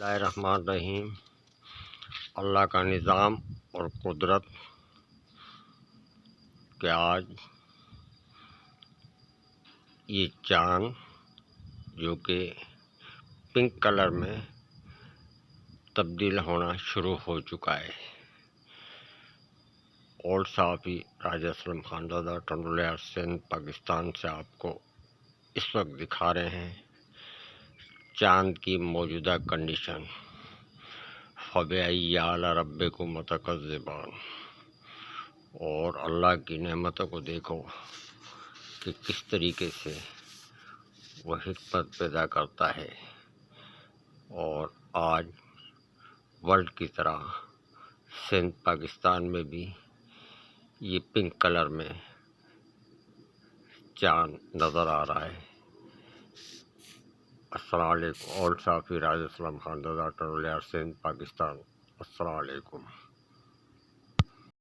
اللہ الرحمن الرحیم۔ اللہ کا نظام اور قدرت کہ آج یہ چاند جو کہ پنک کلر میں تبدیل ہونا شروع ہو چکا ہے۔ اولڈ صحافی راجہ اسلم خانزادہ ٹنڈولیار سندھ پاکستان سے آپ کو اس وقت دکھا رہے ہیں چاند کی موجودہ کنڈیشن۔ فَبِأَيِّ آلَاءِ رَبِّكُمَا تُكَذِّبَانِ۔ اور اللہ کی نعمتوں کو دیکھو کہ کس طریقے سے وہ حکمت پیدا کرتا ہے۔ اور آج ورلڈ کی طرح سندھ پاکستان میں بھی یہ پنک کلر میں چاند نظر آ رہا ہے۔ السلام علیکم۔ اولڈ صحافی راجہ اسلم خانزادہ ٹنڈولیار سندھ پاکستان۔ السلام علیکم۔